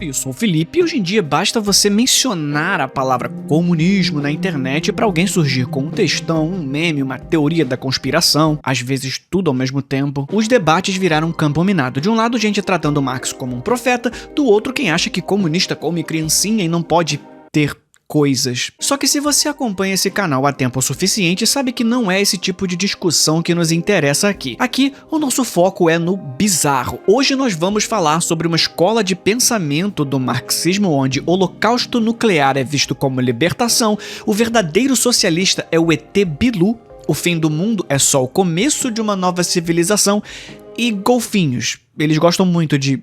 Eu sou o Felipe e hoje em dia basta você mencionar a palavra comunismo na internet para alguém surgir com um textão, um meme, uma teoria da conspiração, às vezes tudo ao mesmo tempo. Os debates viraram um campo minado. De um lado, gente tratando Marx como um profeta, do outro quem acha que comunista come criancinha e não pode ter coisas. Só que se você acompanha esse canal há tempo suficiente, sabe que não é esse tipo de discussão que nos interessa aqui. Aqui, o nosso foco é no bizarro. Hoje nós vamos falar sobre uma escola de pensamento do marxismo onde o holocausto nuclear é visto como libertação, o verdadeiro socialista é o ET Bilu, o fim do mundo é só o começo de uma nova civilização e golfinhos. Eles gostam muito de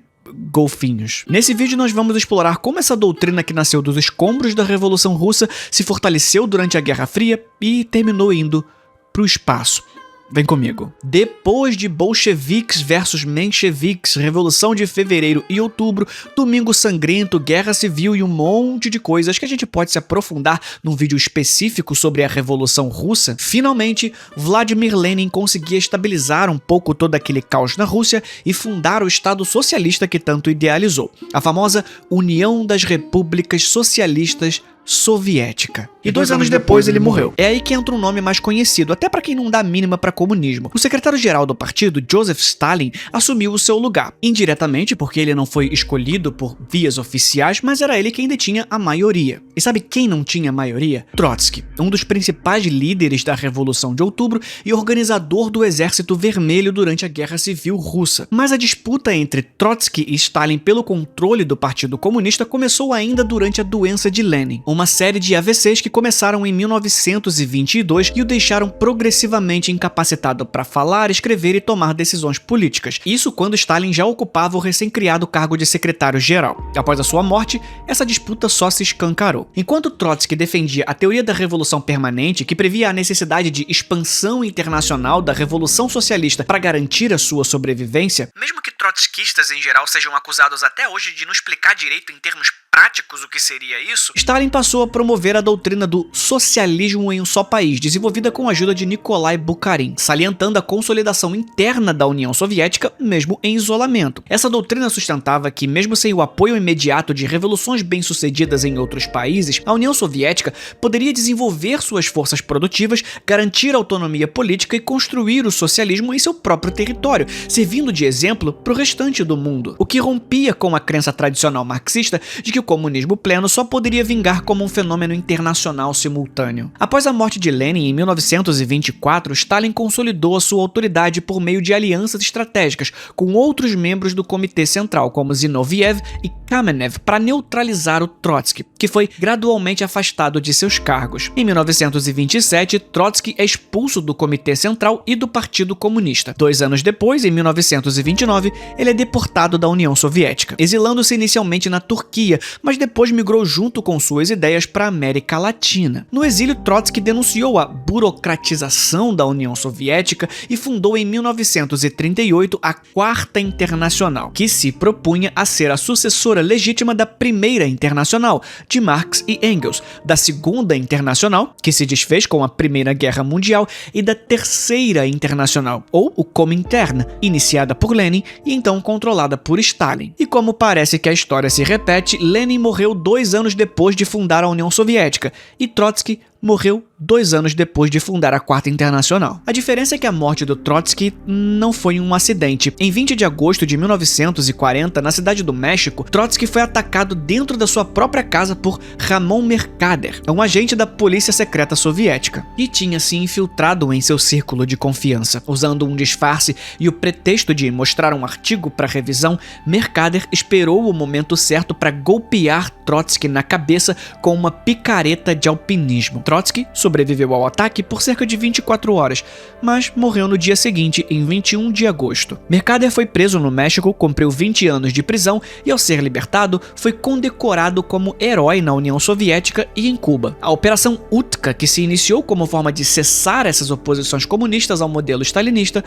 golfinhos. Nesse vídeo nós vamos explorar como essa doutrina que nasceu dos escombros da Revolução Russa se fortaleceu durante a Guerra Fria e terminou indo para o espaço. Vem comigo. Depois de bolcheviques versus mencheviques, Revolução de Fevereiro e Outubro, Domingo Sangrento, Guerra Civil e um monte de coisas que a gente pode se aprofundar num vídeo específico sobre a Revolução Russa, finalmente Vladimir Lenin conseguia estabilizar um pouco todo aquele caos na Rússia e fundar o Estado socialista que tanto idealizou, a famosa União das Repúblicas Socialistas Soviética. E 2 anos depois ele morreu. É aí que entra um nome mais conhecido, até para quem não dá mínima para comunismo. O secretário-geral do partido, Joseph Stalin, assumiu o seu lugar. Indiretamente, porque ele não foi escolhido por vias oficiais, mas era ele quem detinha a maioria. E sabe quem não tinha maioria? Trotsky, um dos principais líderes da Revolução de Outubro e organizador do Exército Vermelho durante a Guerra Civil Russa. Mas a disputa entre Trotsky e Stalin pelo controle do Partido Comunista começou ainda durante a doença de Lenin, uma série de AVCs que começaram em 1922 e o deixaram progressivamente incapacitado para falar, escrever e tomar decisões políticas. Isso quando Stalin já ocupava o recém-criado cargo de secretário-geral. Após a sua morte, essa disputa só se escancarou. Enquanto Trotsky defendia a teoria da revolução permanente, que previa a necessidade de expansão internacional da revolução socialista para garantir a sua sobrevivência, mesmo que trotskistas em geral sejam acusados até hoje de não explicar direito em termos práticos o que seria isso, Stalin passou a promover a doutrina do socialismo em um só país, desenvolvida com a ajuda de Nikolai Bukharin, salientando a consolidação interna da União Soviética, mesmo em isolamento. Essa doutrina sustentava que, mesmo sem o apoio imediato de revoluções bem-sucedidas em outros países, a União Soviética poderia desenvolver suas forças produtivas, garantir autonomia política e construir o socialismo em seu próprio território, servindo de exemplo para o restante do mundo, o que rompia com a crença tradicional marxista de que o comunismo pleno só poderia vingar como um fenômeno internacional simultâneo. Após a morte de Lenin em 1924, Stalin consolidou a sua autoridade por meio de alianças estratégicas com outros membros do Comitê Central, como Zinoviev e Kamenev, para neutralizar o Trotsky, que foi gradualmente afastado de seus cargos. Em 1927, Trotsky é expulso do Comitê Central e do Partido Comunista. 2 anos depois, em 1929, ele é deportado da União Soviética, exilando-se inicialmente na Turquia, mas depois migrou junto com suas ideias para a América Latina. No exílio, Trotsky denunciou a burocratização da União Soviética e fundou em 1938 a Quarta Internacional, que se propunha a ser a sucessora legítima da Primeira Internacional, de Marx e Engels, da Segunda Internacional, que se desfez com a Primeira Guerra Mundial, e da Terceira Internacional, ou o Comintern, iniciada por Lenin e então controlada por Stalin. E como parece que a história se repete, Lenin morreu 2 anos depois de fundar a União Soviética e Trotsky morreu 2 anos depois de fundar a Quarta Internacional. A diferença é que a morte do Trotsky não foi um acidente. Em 20 de agosto de 1940, na cidade do México, Trotsky foi atacado dentro da sua própria casa por Ramon Mercader, um agente da polícia secreta soviética, e tinha se infiltrado em seu círculo de confiança. Usando um disfarce e o pretexto de mostrar um artigo para revisão, Mercader esperou o momento certo para golpear Trotsky na cabeça com uma picareta de alpinismo. Trotsky sobreviveu ao ataque por cerca de 24 horas, mas morreu no dia seguinte, em 21 de agosto. Mercader foi preso no México, cumpriu 20 anos de prisão e, ao ser libertado, foi condecorado como herói na União Soviética e em Cuba. A Operação Utka, que se iniciou como forma de cessar essas oposições comunistas ao modelo stalinista,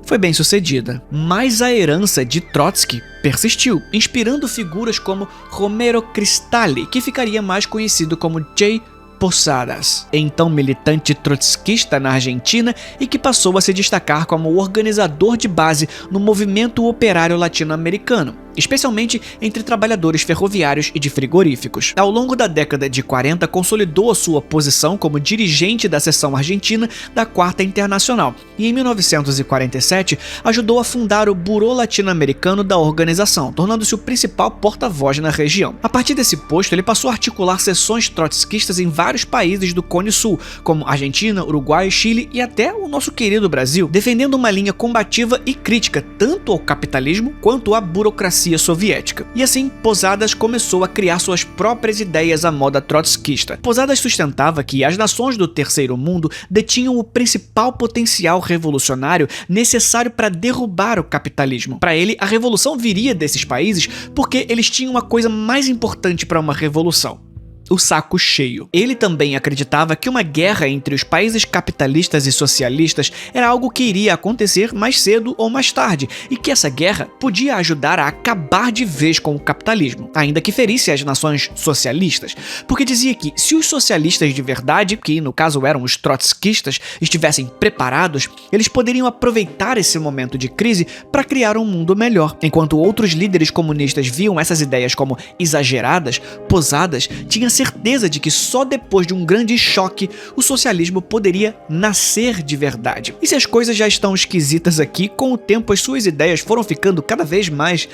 foi bem sucedida. Mas a herança de Trotsky persistiu, inspirando figuras como Romero Cristalli, que ficaria mais conhecido como J. Posadas, então militante trotskista na Argentina e que passou a se destacar como organizador de base no movimento operário latino-americano. especialmente entre trabalhadores ferroviários e de frigoríficos. Ao longo da década de 40, consolidou a sua posição como dirigente da seção argentina da Quarta Internacional e, em 1947, ajudou a fundar o Bureau Latino-Americano da organização, tornando-se o principal porta-voz na região. A partir desse posto, ele passou a articular seções trotskistas em vários países do Cone Sul, como Argentina, Uruguai, Chile e até o nosso querido Brasil, defendendo uma linha combativa e crítica tanto ao capitalismo quanto à burocracia soviética. E assim, Posadas começou a criar suas próprias ideias à moda trotskista. Posadas sustentava que as nações do Terceiro Mundo detinham o principal potencial revolucionário necessário para derrubar o capitalismo. Para ele, a revolução viria desses países porque eles tinham uma coisa mais importante para uma revolução: o saco cheio. Ele também acreditava que uma guerra entre os países capitalistas e socialistas era algo que iria acontecer mais cedo ou mais tarde, e que essa guerra podia ajudar a acabar de vez com o capitalismo, ainda que ferisse as nações socialistas, porque dizia que se os socialistas de verdade, que no caso eram os trotskistas, estivessem preparados, eles poderiam aproveitar esse momento de crise para criar um mundo melhor. Enquanto outros líderes comunistas viam essas ideias como exageradas, Posadas tinha certeza de que só depois de um grande choque o socialismo poderia nascer de verdade. E se as coisas já estão esquisitas aqui, com o tempo as suas ideias foram ficando cada vez mais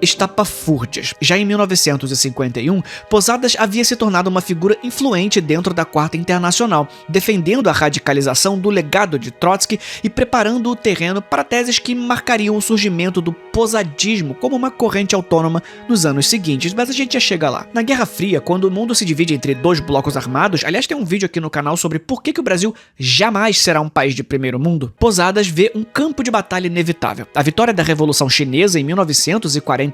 estapafúrdias. Já em 1951, Posadas havia se tornado uma figura influente dentro da Quarta Internacional, defendendo a radicalização do legado de Trotsky e preparando o terreno para teses que marcariam o surgimento do posadismo como uma corrente autônoma nos anos seguintes, mas a gente já chega lá. Na Guerra Fria, quando o mundo se divide entre dois blocos armados, aliás, tem um vídeo aqui no canal sobre por que o Brasil jamais será um país de primeiro mundo, Posadas vê um campo de batalha inevitável. A vitória da Revolução Chinesa em 1949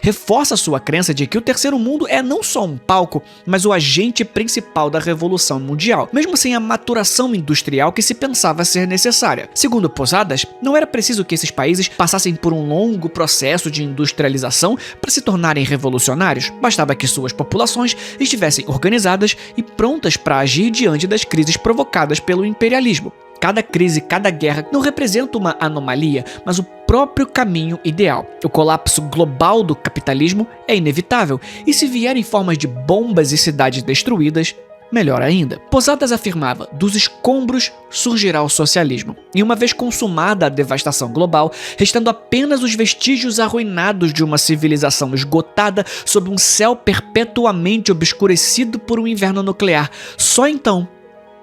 reforça sua crença de que o Terceiro Mundo é não só um palco, mas o agente principal da Revolução Mundial, mesmo sem a maturação industrial que se pensava ser necessária. Segundo Posadas, não era preciso que esses países passassem por um longo processo de industrialização para se tornarem revolucionários, bastava que suas populações estivessem organizadas e prontas para agir diante das crises provocadas pelo imperialismo. Cada crise, cada guerra não representa uma anomalia, mas o próprio caminho ideal. O colapso global do capitalismo é inevitável, e se vier em formas de bombas e cidades destruídas, melhor ainda. Posadas afirmava: dos escombros surgirá o socialismo. E uma vez consumada a devastação global, restando apenas os vestígios arruinados de uma civilização esgotada sob um céu perpetuamente obscurecido por um inverno nuclear, só então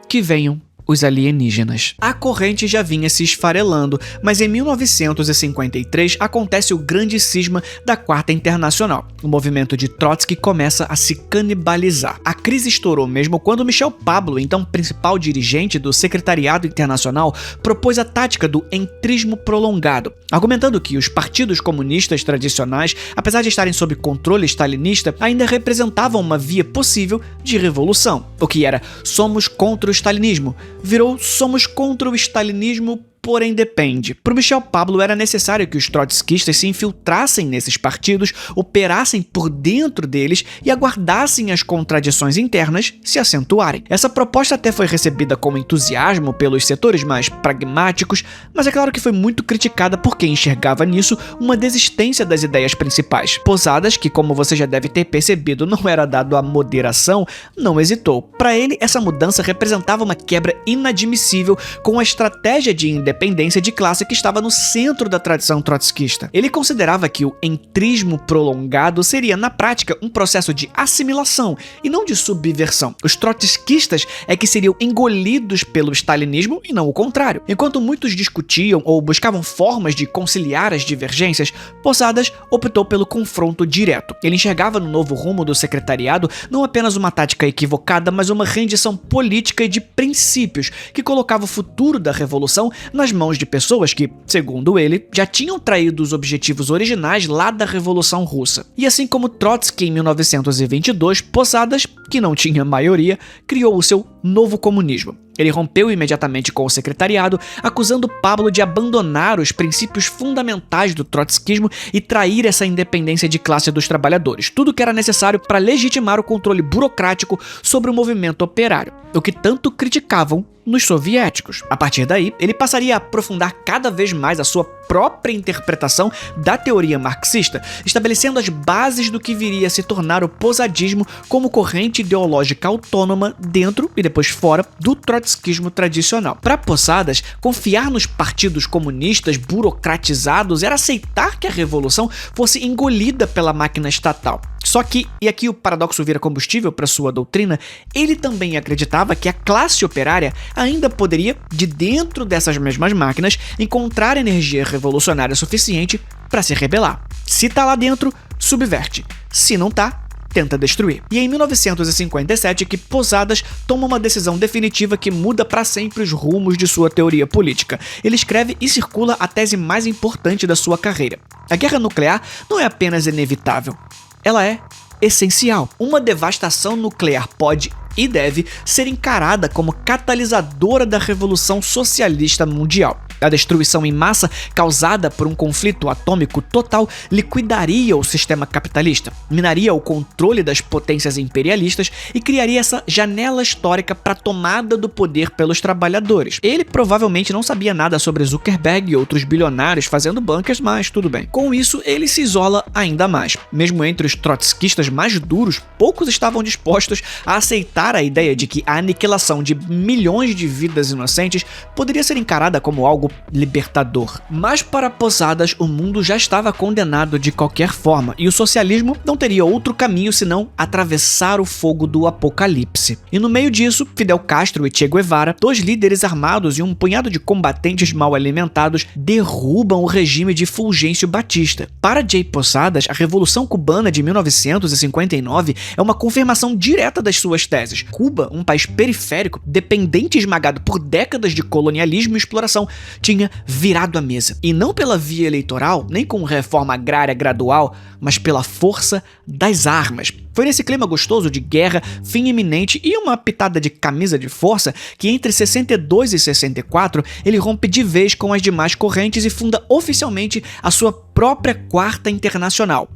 que venham os alienígenas. A corrente já vinha se esfarelando, mas em 1953 acontece o grande cisma da Quarta Internacional. O movimento de Trotsky começa a se canibalizar. A crise estourou mesmo quando Michel Pablo, então principal dirigente do Secretariado Internacional, propôs a tática do entrismo prolongado, argumentando que os partidos comunistas tradicionais, apesar de estarem sob controle stalinista, ainda representavam uma via possível de revolução. O que era "somos contra o stalinismo" virou "somos contra o stalinismo, porém depende". Para Michel Pablo era necessário que os trotskistas se infiltrassem nesses partidos, operassem por dentro deles e aguardassem as contradições internas se acentuarem. Essa proposta até foi recebida com entusiasmo pelos setores mais pragmáticos, mas é claro que foi muito criticada por quem enxergava nisso uma desistência das ideias principais. Posadas, que como você já deve ter percebido não era dado à moderação, não hesitou. Para ele, essa mudança representava uma quebra inadmissível com a estratégia de independência de classe que estava no centro da tradição trotskista. Ele considerava que o entrismo prolongado seria, na prática, um processo de assimilação e não de subversão. Os trotskistas é que seriam engolidos pelo stalinismo e não o contrário. Enquanto muitos discutiam ou buscavam formas de conciliar as divergências, Posadas optou pelo confronto direto. Ele enxergava no novo rumo do secretariado não apenas uma tática equivocada, mas uma rendição política e de princípios que colocava o futuro da revolução nas mãos de pessoas que, segundo ele, já tinham traído os objetivos originais lá da Revolução Russa. E assim como Trotsky em 1922, Posadas, que não tinha maioria, criou o seu novo comunismo. Ele rompeu imediatamente com o secretariado, acusando Pablo de abandonar os princípios fundamentais do trotskismo e trair essa independência de classe dos trabalhadores, tudo que era necessário para legitimar o controle burocrático sobre o movimento operário, o que tanto criticavam nos soviéticos. A partir daí, ele passaria a aprofundar cada vez mais a sua própria interpretação da teoria marxista, estabelecendo as bases do que viria a se tornar o posadismo como corrente ideológica autônoma dentro e depois fora do trotskismo tradicional. Para Posadas, confiar nos partidos comunistas burocratizados era aceitar que a revolução fosse engolida pela máquina estatal. Só que, e aqui o paradoxo vira combustível para sua doutrina, ele também acreditava que a classe operária ainda poderia, de dentro dessas mesmas máquinas, encontrar energia revolucionária suficiente para se rebelar. Se tá lá dentro, subverte. Se não tá, tenta destruir. E é em 1957 que Posadas toma uma decisão definitiva que muda para sempre os rumos de sua teoria política. Ele escreve e circula a tese mais importante da sua carreira. A guerra nuclear não é apenas inevitável, ela é essencial. Uma devastação nuclear pode e deve ser encarada como catalisadora da revolução socialista mundial. A destruição em massa causada por um conflito atômico total liquidaria o sistema capitalista, minaria o controle das potências imperialistas e criaria essa janela histórica para a tomada do poder pelos trabalhadores. Ele provavelmente não sabia nada sobre Zuckerberg e outros bilionários fazendo bunkers, mas tudo bem. Com isso, ele se isola ainda mais. Mesmo entre os trotskistas mais duros, poucos estavam dispostos a aceitar a ideia de que a aniquilação de milhões de vidas inocentes poderia ser encarada como algo libertador. Mas para Posadas, o mundo já estava condenado de qualquer forma e o socialismo não teria outro caminho senão atravessar o fogo do apocalipse. E no meio disso, Fidel Castro e Che Guevara, dois líderes armados e um punhado de combatentes mal alimentados, derrubam o regime de Fulgêncio Batista. Para J. Posadas, a Revolução Cubana de 1959 é uma confirmação direta das suas teses. Cuba, um país periférico, dependente e esmagado por décadas de colonialismo e exploração, tinha virado a mesa. E não pela via eleitoral, nem com reforma agrária gradual, mas pela força das armas. Foi nesse clima gostoso de guerra, fim iminente e uma pitada de camisa de força que entre 62 e 64 ele rompe de vez com as demais correntes e funda oficialmente a sua própria Quarta Internacional.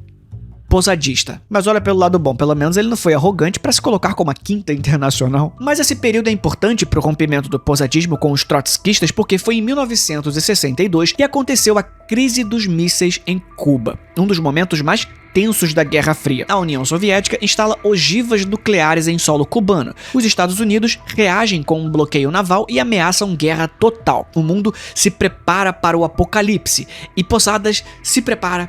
Posadista. Mas olha pelo lado bom, pelo menos ele não foi arrogante para se colocar como a Quinta Internacional. Mas esse período é importante para o rompimento do posadismo com os trotskistas porque foi em 1962 que aconteceu a crise dos mísseis em Cuba, um dos momentos mais tensos da Guerra Fria. A União Soviética instala ogivas nucleares em solo cubano. Os Estados Unidos reagem com um bloqueio naval e ameaçam guerra total. O mundo se prepara para o apocalipse e Posadas se prepara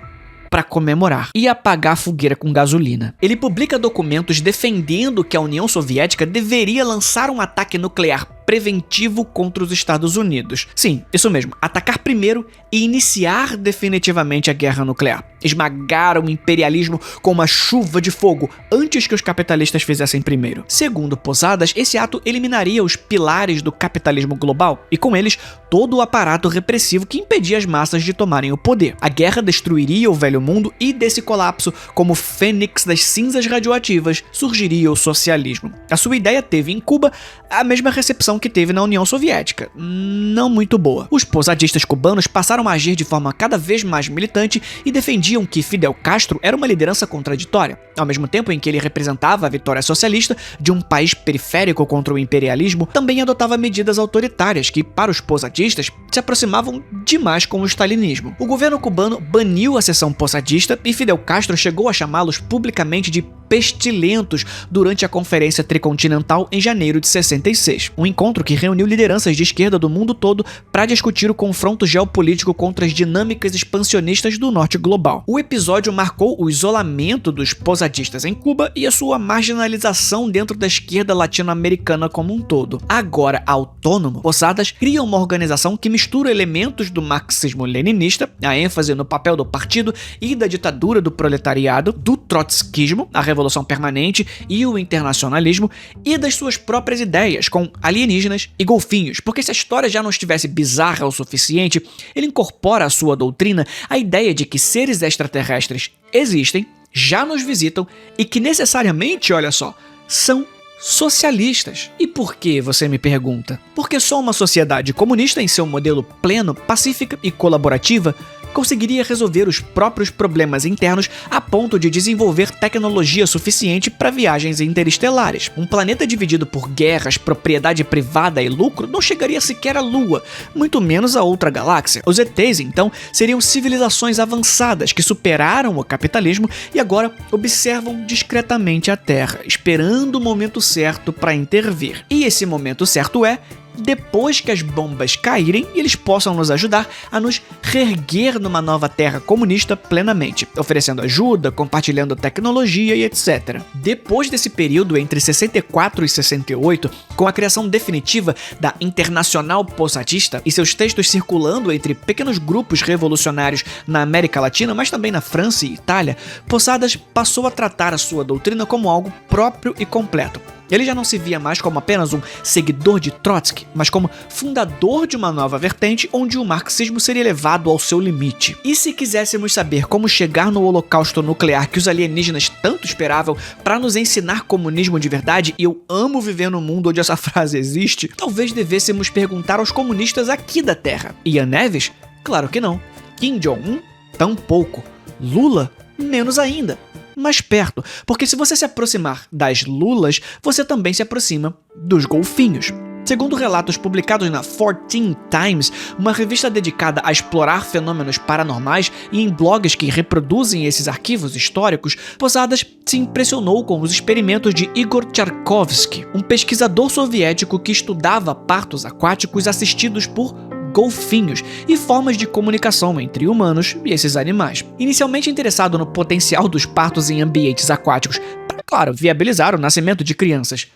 para comemorar e apagar a fogueira com gasolina. Ele publica documentos defendendo que a União Soviética deveria lançar um ataque nuclear preventivo contra os Estados Unidos. Sim, isso mesmo, atacar primeiro e iniciar definitivamente a guerra nuclear. Esmagar o imperialismo com uma chuva de fogo antes que os capitalistas fizessem primeiro. Segundo Posadas, esse ato eliminaria os pilares do capitalismo global e com eles todo o aparato repressivo que impedia as massas de tomarem o poder. A guerra destruiria o velho mundo e desse colapso, como fênix das cinzas radioativas, surgiria o socialismo. A sua ideia teve em Cuba a mesma recepção que teve na União Soviética, não muito boa. Os posadistas cubanos passaram a agir de forma cada vez mais militante e defendiam que Fidel Castro era uma liderança contraditória, ao mesmo tempo em que ele representava a vitória socialista de um país periférico contra o imperialismo, também adotava medidas autoritárias que, para os posadistas, se aproximavam demais com o stalinismo. O governo cubano baniu a seção posadista e Fidel Castro chegou a chamá-los publicamente de pestilentos durante a Conferência Tricontinental em janeiro de 66, um encontro que reuniu lideranças de esquerda do mundo todo para discutir o confronto geopolítico contra as dinâmicas expansionistas do norte global. O episódio marcou o isolamento dos posadistas em Cuba e a sua marginalização dentro da esquerda latino-americana como um todo. Agora autônomo, Posadas cria uma organização que mistura elementos do marxismo-leninista, a ênfase no papel do partido e da ditadura do proletariado, do trotskismo, a Revolução Permanente e o internacionalismo, e das suas próprias ideias, com alienígenas e golfinhos, porque se a história já não estivesse bizarra o suficiente, ele incorpora à sua doutrina a ideia de que seres extraterrestres existem, já nos visitam e que necessariamente, olha só, são socialistas. E por que, você me pergunta? Porque só uma sociedade comunista em seu modelo pleno, pacífica e colaborativa conseguiria resolver os próprios problemas internos a ponto de desenvolver tecnologia suficiente para viagens interestelares. Um planeta dividido por guerras, propriedade privada e lucro não chegaria sequer à Lua, muito menos a outra galáxia. Os ETs, então, seriam civilizações avançadas que superaram o capitalismo e agora observam discretamente a Terra, esperando o momento certo para intervir. E esse momento certo é depois que as bombas caírem e eles possam nos ajudar a nos reerguer numa nova terra comunista plenamente, oferecendo ajuda, compartilhando tecnologia e etc. Depois desse período entre 64 e 68, com a criação definitiva da Internacional Posadista e seus textos circulando entre pequenos grupos revolucionários na América Latina, mas também na França e Itália, Posadas passou a tratar a sua doutrina como algo próprio e completo. Ele já não se via mais como apenas um seguidor de Trotsky, mas como fundador de uma nova vertente onde o marxismo seria levado ao seu limite. E se quiséssemos saber como chegar no holocausto nuclear que os alienígenas tanto esperavam para nos ensinar comunismo de verdade, e eu amo viver num mundo onde essa frase existe, talvez devêssemos perguntar aos comunistas aqui da Terra. Ian Neves? Claro que não. Kim Jong-un? Tampouco. Lula? Menos ainda. Mais perto, porque se você se aproximar das lulas, você também se aproxima dos golfinhos. Segundo relatos publicados na 14 Times, uma revista dedicada a explorar fenômenos paranormais, e em blogs que reproduzem esses arquivos históricos, Posadas se impressionou com os experimentos de Igor Tcharkovsky, um pesquisador soviético que estudava partos aquáticos assistidos por golfinhos e formas de comunicação entre humanos e esses animais. Inicialmente interessado no potencial dos partos em ambientes aquáticos para, claro, viabilizar o nascimento de crianças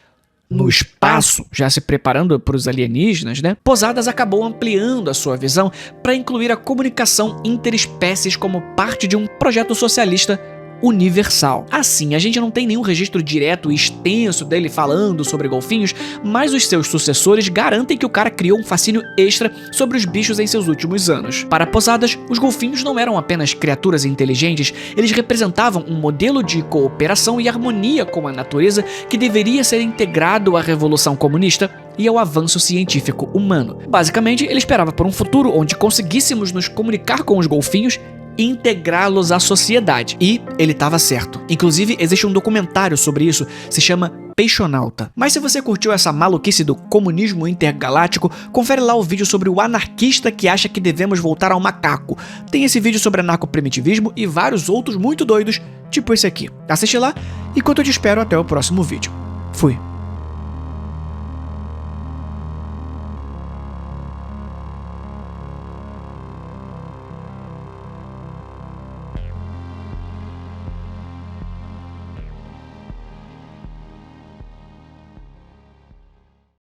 no espaço, já se preparando para os alienígenas, Posadas acabou ampliando a sua visão para incluir a comunicação interespécies como parte de um projeto socialista universal. Assim, a gente não tem nenhum registro direto e extenso dele falando sobre golfinhos, mas os seus sucessores garantem que o cara criou um fascínio extra sobre os bichos em seus últimos anos. Para Posadas, os golfinhos não eram apenas criaturas inteligentes, eles representavam um modelo de cooperação e harmonia com a natureza que deveria ser integrado à Revolução Comunista e ao avanço científico humano. Basicamente, ele esperava por um futuro onde conseguíssemos nos comunicar com os golfinhos e integrá-los à sociedade. E ele estava certo. Inclusive, existe um documentário sobre isso, se chama Peixonauta. Mas se você curtiu essa maluquice do comunismo intergaláctico, confere lá o vídeo sobre o anarquista que acha que devemos voltar ao macaco. Tem esse vídeo sobre anarcoprimitivismo e vários outros muito doidos, tipo esse aqui. Assiste lá, enquanto eu te espero até o próximo vídeo. Fui.